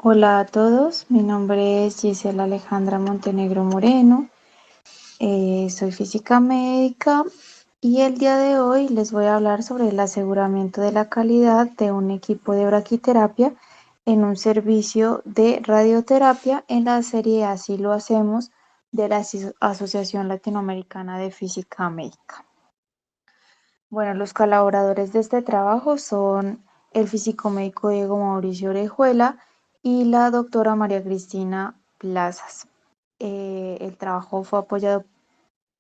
Hola a todos, mi nombre es Gisela Alejandra Montenegro Moreno, soy física médica y el día de hoy les voy a hablar sobre el aseguramiento de la calidad de un equipo de braquiterapia en un servicio de radioterapia en la serie Así lo hacemos de la Asociación Latinoamericana de Física Médica. Bueno, los colaboradores de este trabajo son el físico médico Diego Mauricio Orejuela y la doctora María Cristina Plazas. El trabajo fue apoyado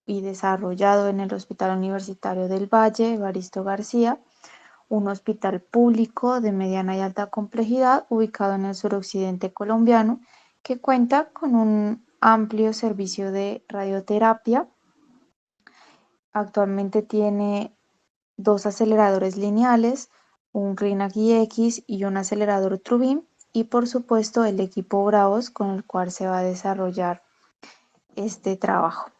y desarrollado en el Hospital Universitario del Valle, Evaristo García, un hospital público de mediana y alta complejidad ubicado en el suroccidente colombiano, que cuenta con un amplio servicio de radioterapia. Actualmente tiene dos aceleradores lineales, un RINAC X y un acelerador TrueBeam, y por supuesto el equipo Bravos con el cual se va a desarrollar este trabajo.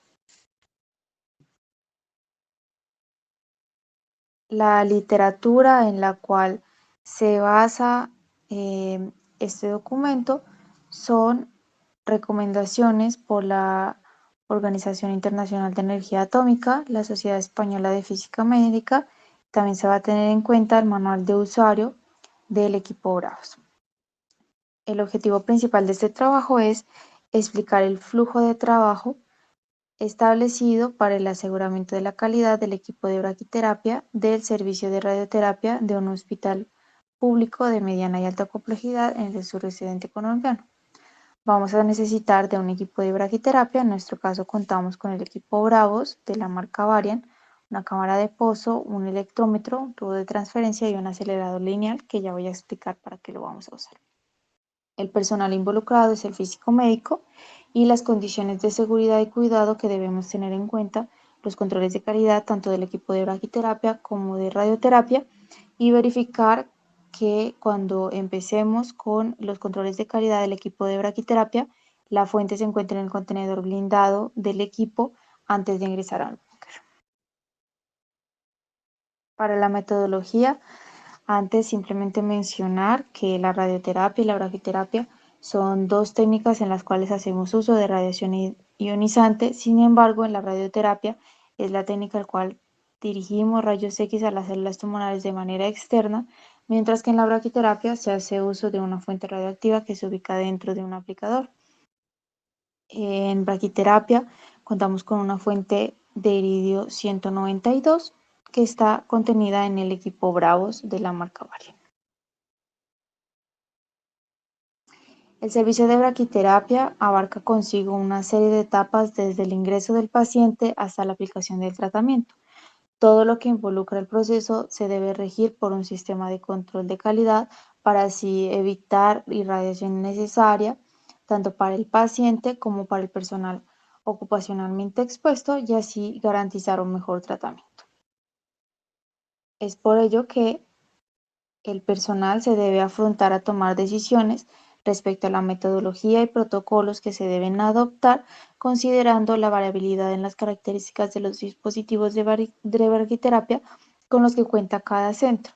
La literatura en la cual se basa este documento son recomendaciones por la Organización Internacional de Energía Atómica, la Sociedad Española de Física Médica. También se va a tener en cuenta el manual de usuario del equipo Bravos. El objetivo principal de este trabajo es explicar el flujo de trabajo establecido para el aseguramiento de la calidad del equipo de braquiterapia del servicio de radioterapia de un hospital público de mediana y alta complejidad en el suroccidente colombiano. Vamos a necesitar de un equipo de braquiterapia. En nuestro caso contamos con el equipo Bravos de la marca Varian, una cámara de pozo, un electrómetro, un tubo de transferencia y un acelerador lineal que ya voy a explicar para qué lo vamos a usar. El personal involucrado es el físico médico y las condiciones de seguridad y cuidado que debemos tener en cuenta, los controles de calidad tanto del equipo de braquiterapia como de radioterapia, y verificar que cuando empecemos con los controles de calidad del equipo de braquiterapia, la fuente se encuentre en el contenedor blindado del equipo antes de ingresar al búnker. Para la metodología, antes simplemente mencionar que la radioterapia y la braquiterapia son dos técnicas en las cuales hacemos uso de radiación ionizante. Sin embargo, en la radioterapia es la técnica en la cual dirigimos rayos X a las células tumorales de manera externa, mientras que en la braquiterapia se hace uso de una fuente radioactiva que se ubica dentro de un aplicador. En braquiterapia contamos con una fuente de iridio 192 que está contenida en el equipo Bravos de la marca Varian. El servicio de braquiterapia abarca consigo una serie de etapas desde el ingreso del paciente hasta la aplicación del tratamiento. Todo lo que involucra el proceso se debe regir por un sistema de control de calidad para así evitar irradiación innecesaria, tanto para el paciente como para el personal ocupacionalmente expuesto, y así garantizar un mejor tratamiento. Es por ello que el personal se debe afrontar a tomar decisiones respecto a la metodología y protocolos que se deben adoptar, considerando la variabilidad en las características de los dispositivos de braquiterapia con los que cuenta cada centro.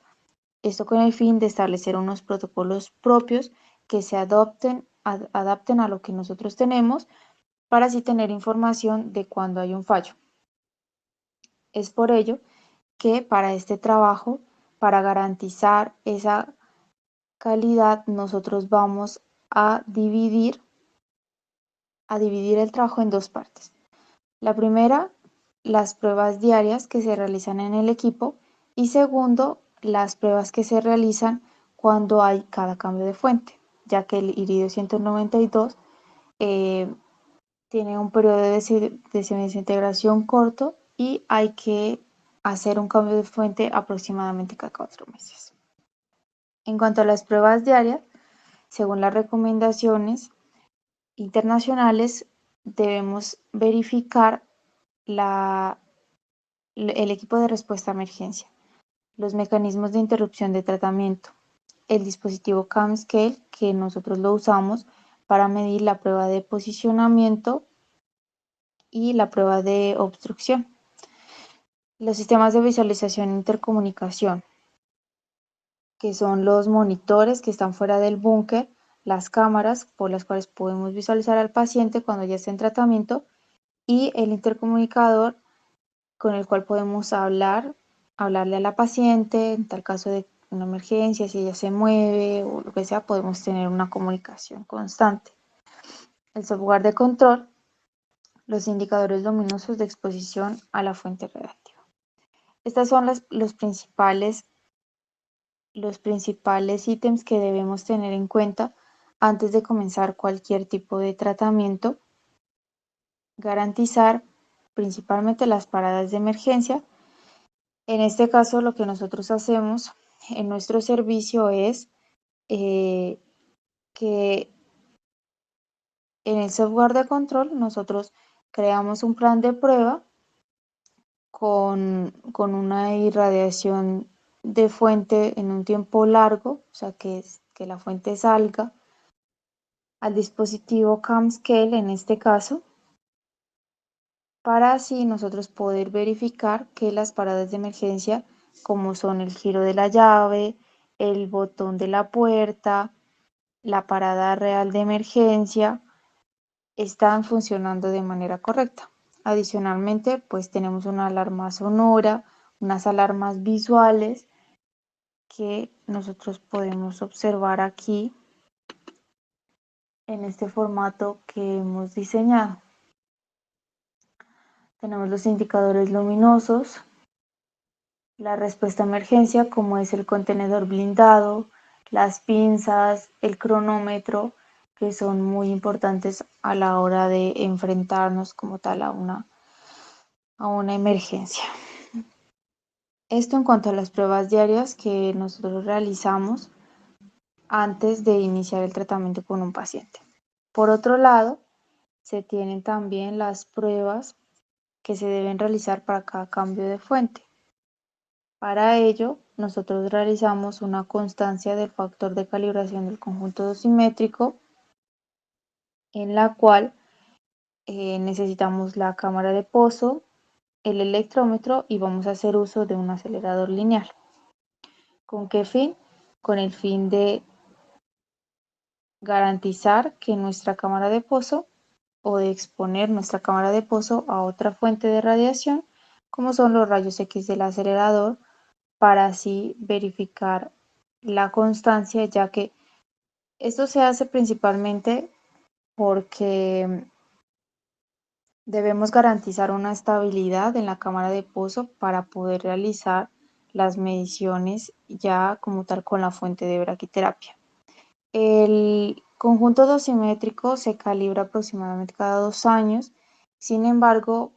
Esto con el fin de establecer unos protocolos propios que se adapten a lo que nosotros tenemos, para así tener información de cuando hay un fallo. Es por ello que para este trabajo, para garantizar esa calidad, nosotros vamos a dividir el trabajo en dos partes. La primera, las pruebas diarias que se realizan en el equipo, y segundo, las pruebas que se realizan cuando hay cada cambio de fuente, ya que el iridio 192 tiene un periodo de desintegración corto y hay que hacer un cambio de fuente aproximadamente cada 4 meses. En cuanto a las pruebas diarias, según las recomendaciones internacionales, debemos verificar el equipo de respuesta a emergencia, los mecanismos de interrupción de tratamiento, el dispositivo CAMScale, que nosotros lo usamos para medir la prueba de posicionamiento y la prueba de obstrucción, los sistemas de visualización e intercomunicación, que son los monitores que están fuera del búnker, las cámaras por las cuales podemos visualizar al paciente cuando ya está en tratamiento y el intercomunicador con el cual podemos hablarle a la paciente en tal caso de una emergencia, si ella se mueve o lo que sea, podemos tener una comunicación constante. El software de control, los indicadores luminosos de exposición a la fuente radiactiva. Estos son los principales ítems que debemos tener en cuenta antes de comenzar cualquier tipo de tratamiento. Garantizar principalmente las paradas de emergencia. En este caso, lo que nosotros hacemos en nuestro servicio es que en el software de control nosotros creamos un plan de prueba con una irradiación de fuente en un tiempo largo, o sea que la fuente salga al dispositivo CAMScale en este caso, para así nosotros poder verificar que las paradas de emergencia, como son el giro de la llave, el botón de la puerta, la parada real de emergencia, están funcionando de manera correcta. Adicionalmente, pues tenemos una alarma sonora, unas alarmas visuales que nosotros podemos observar aquí en este formato que hemos diseñado. Tenemos los indicadores luminosos, la respuesta a emergencia, como es el contenedor blindado, las pinzas, el cronómetro, que son muy importantes a la hora de enfrentarnos como tal a una emergencia. Esto en cuanto a las pruebas diarias que nosotros realizamos antes de iniciar el tratamiento con un paciente. Por otro lado, se tienen también las pruebas que se deben realizar para cada cambio de fuente. Para ello, nosotros realizamos una constancia del factor de calibración del conjunto dosimétrico, en la cual necesitamos la cámara de pozo, el electrómetro y vamos a hacer uso de un acelerador lineal. ¿Con qué fin? Con el fin de garantizar que nuestra cámara de pozo o de exponer nuestra cámara de pozo a otra fuente de radiación, como son los rayos X del acelerador, para así verificar la constancia, ya que esto se hace principalmente porque debemos garantizar una estabilidad en la cámara de pozo para poder realizar las mediciones ya como tal con la fuente de braquiterapia. El conjunto dosimétrico se calibra aproximadamente cada 2 años, sin embargo,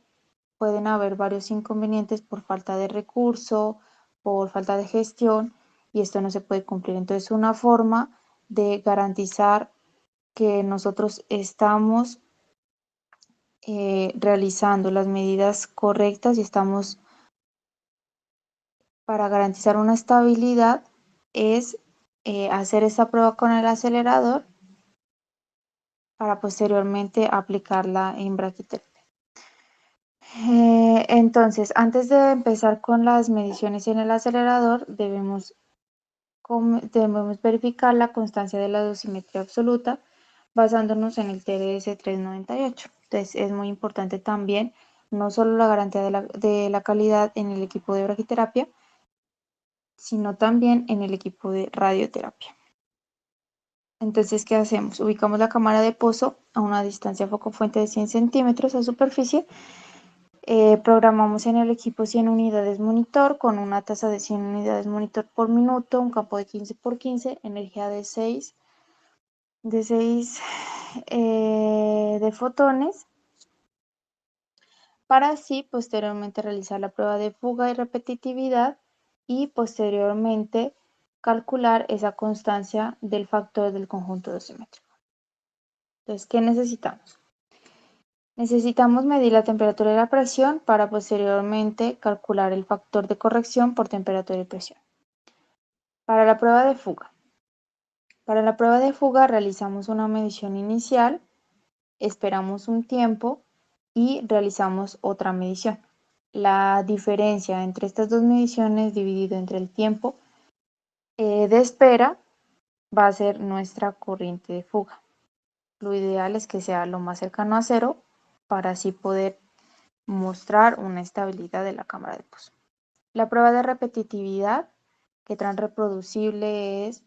pueden haber varios inconvenientes por falta de recurso, por falta de gestión, y esto no se puede cumplir. Entonces, una forma de garantizar que nosotros estamos realizando las medidas correctas y estamos para garantizar una estabilidad es hacer esta prueba con el acelerador para posteriormente aplicarla en braquiterapia. Entonces, antes de empezar con las mediciones en el acelerador, debemos verificar la constancia de la dosimetría absoluta basándonos en el TDS 398. Entonces, es muy importante también no solo la garantía de la calidad en el equipo de braquiterapia, sino también en el equipo de radioterapia. Entonces, ¿qué hacemos? Ubicamos la cámara de pozo a una distancia foco-fuente de 100 centímetros a superficie. Programamos en el equipo 100 unidades monitor con una tasa de 100 unidades monitor por minuto, un campo de 15 por 15, energía de 6 de fotones, para así posteriormente realizar la prueba de fuga y repetitividad y posteriormente calcular esa constancia del factor del conjunto dosimétrico. Entonces, ¿qué necesitamos? Necesitamos medir la temperatura y la presión para posteriormente calcular el factor de corrección por temperatura y presión. Para la prueba de fuga. Para la prueba de fuga realizamos una medición inicial, esperamos un tiempo y realizamos otra medición. La diferencia entre estas dos mediciones dividido entre el tiempo de espera va a ser nuestra corriente de fuga. Lo ideal es que sea lo más cercano a cero para así poder mostrar una estabilidad de la cámara de pozo. La prueba de repetitividad, que tan reproducible es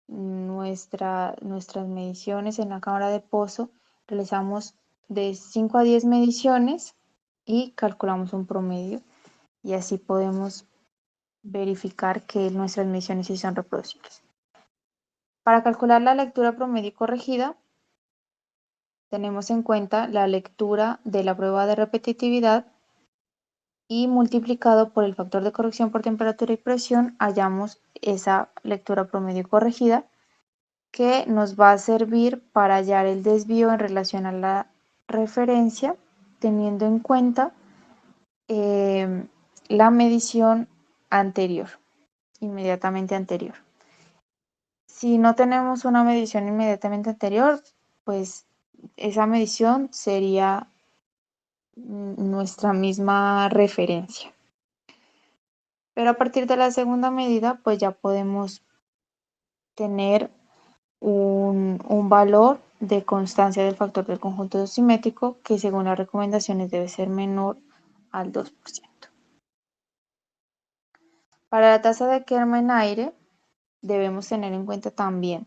nuestras mediciones en la cámara de pozo. Realizamos de 5 a 10 mediciones y calculamos un promedio y así podemos verificar que nuestras mediciones sí son reproducibles. Para calcular la lectura promedio corregida, tenemos en cuenta la lectura de la prueba de repetitividad y multiplicado por el factor de corrección por temperatura y presión, hallamos esa lectura promedio corregida que nos va a servir para hallar el desvío en relación a la referencia, teniendo en cuenta la medición anterior, inmediatamente anterior. Si no tenemos una medición inmediatamente anterior, pues esa medición sería nuestra misma referencia. Pero a partir de la segunda medida, pues ya podemos tener un valor de constancia del factor del conjunto dosimétrico que según las recomendaciones debe ser menor al 2%. Para la tasa de Kerman-Aire debemos tener en cuenta también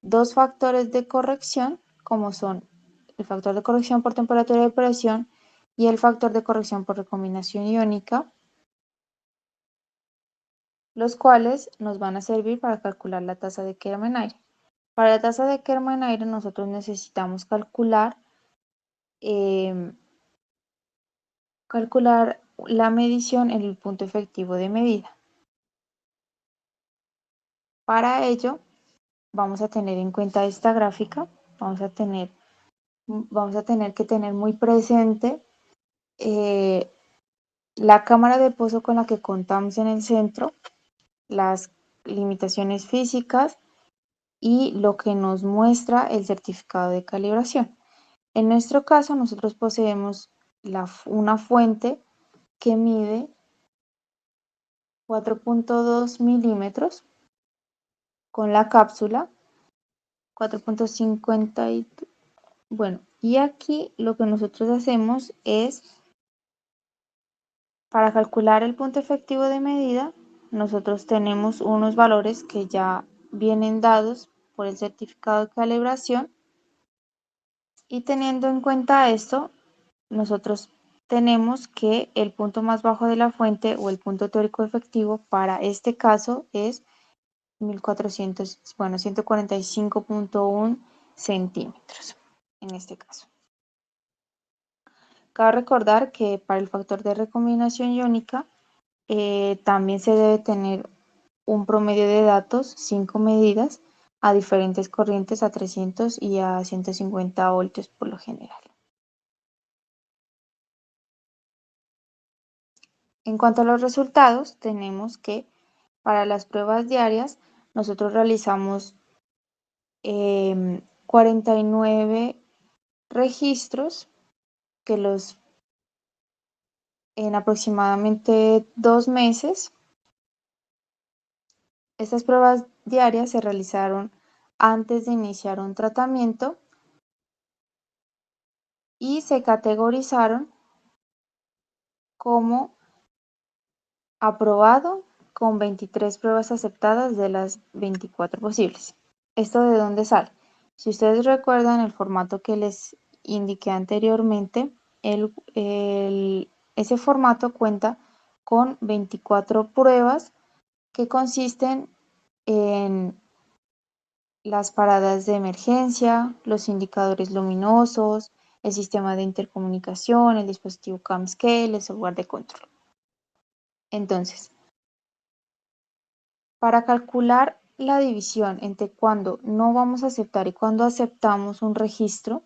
dos factores de corrección, como son el factor de corrección por temperatura y presión y el factor de corrección por recombinación iónica, los cuales nos van a servir para calcular la tasa de Kerman-Aire. Para la tasa de Kerman-Aire nosotros necesitamos calcular la medición en el punto efectivo de medida. Para ello, vamos a tener en cuenta esta gráfica, vamos a tener que tener muy presente la cámara de pozo con la que contamos en el centro, las limitaciones físicas y lo que nos muestra el certificado de calibración. En nuestro caso, nosotros poseemos una fuente que mide 4.2 milímetros con la cápsula 4.50 bueno, y aquí lo que nosotros hacemos es, para calcular el punto efectivo de medida, nosotros tenemos unos valores que ya vienen dados por el certificado de calibración y teniendo en cuenta esto, nosotros tenemos que el punto más bajo de la fuente o el punto teórico efectivo para este caso es 145.1 centímetros en este caso. Cabe recordar que para el factor de recombinación iónica también se debe tener un promedio de datos, 5 medidas, a diferentes corrientes a 300 y a 150 voltios por lo general. En cuanto a los resultados, tenemos que para las pruebas diarias nosotros realizamos 49 registros que en aproximadamente 2 meses. Estas pruebas diarias se realizaron antes de iniciar un tratamiento y se categorizaron como aprobado con 23 pruebas aceptadas de las 24 posibles. ¿Esto de dónde sale? Si ustedes recuerdan el formato que les indiqué anteriormente, ese formato cuenta con 24 pruebas que consisten en las paradas de emergencia, los indicadores luminosos, el sistema de intercomunicación, el dispositivo CAMScale, el software de control. Entonces, para calcular la división entre cuando no vamos a aceptar y cuando aceptamos un registro,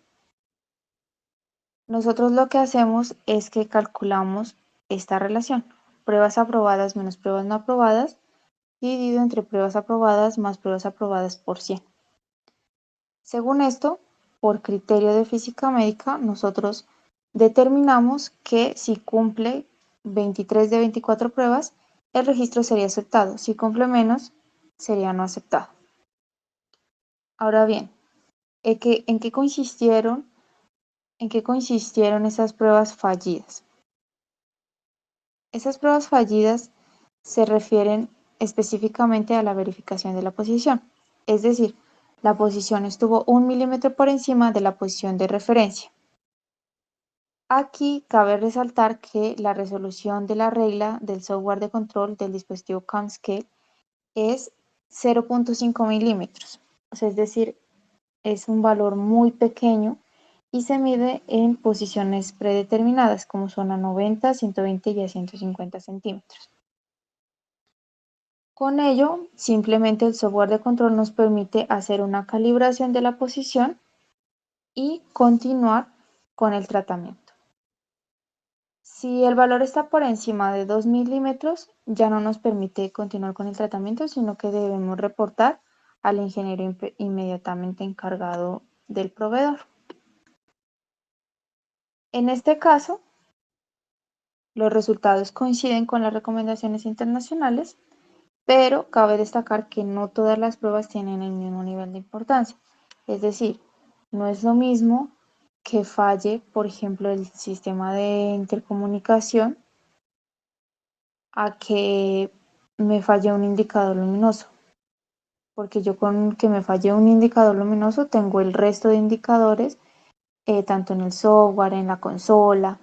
nosotros lo que hacemos es que calculamos esta relación, pruebas aprobadas menos pruebas no aprobadas, dividido entre pruebas aprobadas más pruebas aprobadas por 100. Según esto, por criterio de física médica, nosotros determinamos que si cumple 23 de 24 pruebas, el registro sería aceptado. Si cumple menos, sería no aceptado. Ahora bien, ¿en qué consistieron esas pruebas fallidas? Esas pruebas fallidas se refieren específicamente a la verificación de la posición, es decir, la posición estuvo 1 milímetro por encima de la posición de referencia. Aquí cabe resaltar que la resolución de la regla del software de control del dispositivo CAMScale es 0.5 milímetros, es decir, es un valor muy pequeño y se mide en posiciones predeterminadas como son a 90, 120 y a 150 centímetros. Con ello, simplemente el software de control nos permite hacer una calibración de la posición y continuar con el tratamiento. Si el valor está por encima de 2 milímetros, ya no nos permite continuar con el tratamiento, sino que debemos reportar al ingeniero inmediatamente encargado del proveedor. En este caso, los resultados coinciden con las recomendaciones internacionales, pero cabe destacar que no todas las pruebas tienen el mismo nivel de importancia. Es decir, no es lo mismo que falle, por ejemplo, el sistema de intercomunicación a que me falle un indicador luminoso. Porque yo con que me falle un indicador luminoso tengo el resto de indicadores, tanto en el software, en la consola,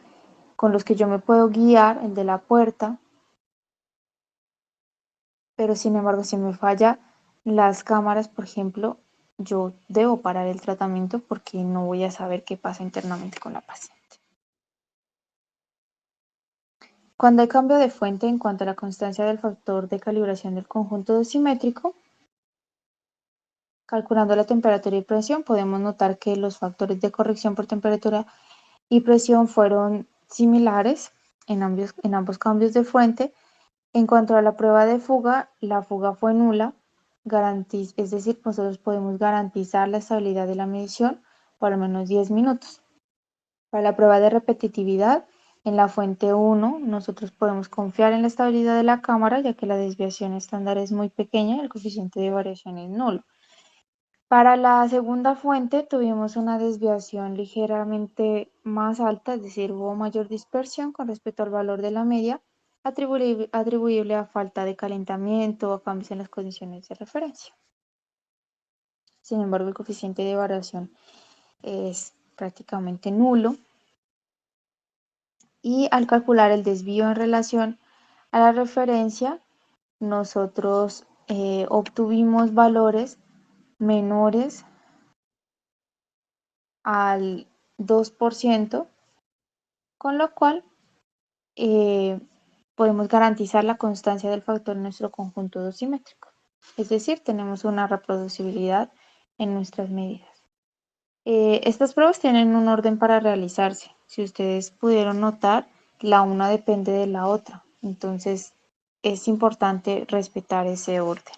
con los que yo me puedo guiar, el de la puerta, pero sin embargo, si me falla las cámaras, por ejemplo, yo debo parar el tratamiento porque no voy a saber qué pasa internamente con la paciente. Cuando hay cambio de fuente en cuanto a la constancia del factor de calibración del conjunto dosimétrico, calculando la temperatura y presión, podemos notar que los factores de corrección por temperatura y presión fueron similares en ambos cambios de fuente. En cuanto a la prueba de fuga, la fuga fue nula, es decir, nosotros podemos garantizar la estabilidad de la medición por al menos 10 minutos. Para la prueba de repetitividad, en la fuente 1, nosotros podemos confiar en la estabilidad de la cámara, ya que la desviación estándar es muy pequeña y el coeficiente de variación es nulo. Para la segunda fuente tuvimos una desviación ligeramente más alta, es decir, hubo mayor dispersión con respecto al valor de la media, atribuible a falta de calentamiento o a cambios en las condiciones de referencia. Sin embargo, el coeficiente de variación es prácticamente nulo y al calcular el desvío en relación a la referencia, nosotros obtuvimos valores menores al 2%, con lo cual podemos garantizar la constancia del factor en nuestro conjunto dosimétrico. Es decir, tenemos una reproducibilidad en nuestras medidas. Estas pruebas tienen un orden para realizarse. Si ustedes pudieron notar, la una depende de la otra. Entonces, es importante respetar ese orden.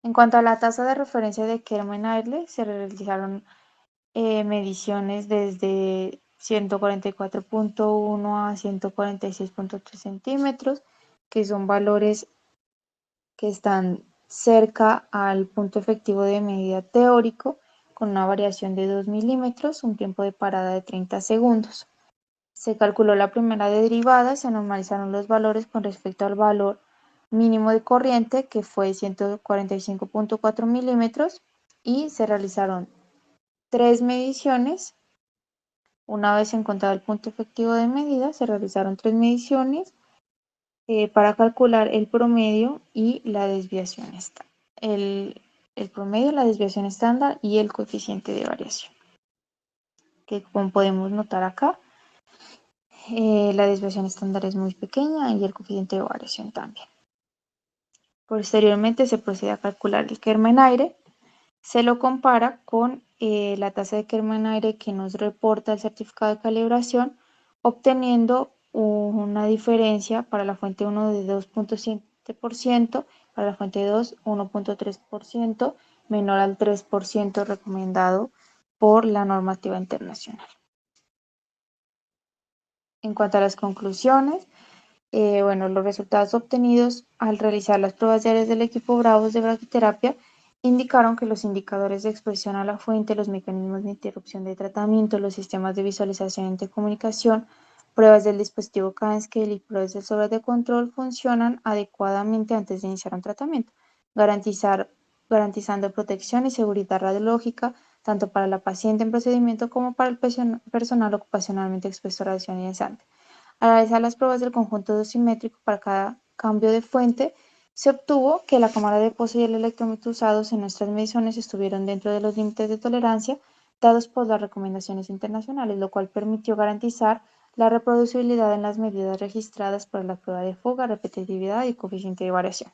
En cuanto a la tasa de referencia de Kerman-Airle, se realizaron mediciones desde 144.1 a 146.3 centímetros, que son valores que están cerca al punto efectivo de medida teórico, con una variación de 2 milímetros, un tiempo de parada de 30 segundos. Se calculó la primera derivada, se normalizaron los valores con respecto al valor mínimo de corriente, que fue 145.4 milímetros, y se realizaron 3 mediciones. Una vez encontrado el punto efectivo de medida, se realizaron 3 mediciones para calcular el promedio y la desviación estándar. El promedio, la desviación estándar y el coeficiente de variación. Que como podemos notar acá, la desviación estándar es muy pequeña y el coeficiente de variación también. Posteriormente se procede a calcular el Kerman-Aire. Se lo compara con la tasa de Kerman-Aire que nos reporta el certificado de calibración, obteniendo una diferencia para la fuente 1 de 2.7%, para la fuente 2 1.3%, menor al 3% recomendado por la normativa internacional. En cuanto a las conclusiones, los resultados obtenidos al realizar las pruebas diarias del equipo Bravos de braquiterapia indicaron que los indicadores de exposición a la fuente, los mecanismos de interrupción de tratamiento, los sistemas de visualización de comunicación, pruebas del dispositivo K-Scale y pruebas de software de control funcionan adecuadamente antes de iniciar un tratamiento, garantizando protección y seguridad radiológica tanto para la paciente en procedimiento como para el personal ocupacionalmente expuesto a radiación ionizante. Al realizar las pruebas del conjunto dosimétrico para cada cambio de fuente, se obtuvo que la cámara de Pozo y el electrómetro usados en nuestras mediciones estuvieron dentro de los límites de tolerancia dados por las recomendaciones internacionales, lo cual permitió garantizar la reproducibilidad en las medidas registradas por la prueba de fuga, repetitividad y coeficiente de variación.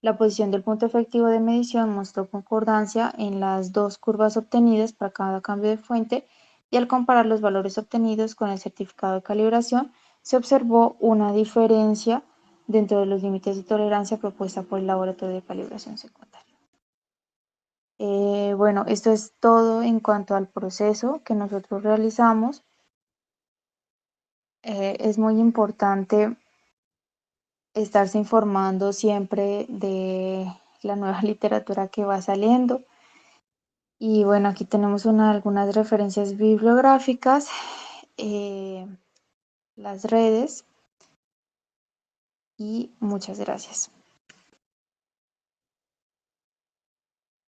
La posición del punto efectivo de medición mostró concordancia en las dos curvas obtenidas para cada cambio de fuente y al comparar los valores obtenidos con el certificado de calibración, se observó una diferencia dentro de los límites de tolerancia propuesta por el laboratorio de calibración secundaria. Bueno, esto es todo en cuanto al proceso que nosotros realizamos. Es muy importante estarse informando siempre de la nueva literatura que va saliendo. Y bueno, aquí tenemos algunas referencias bibliográficas, eh, las redes y muchas gracias.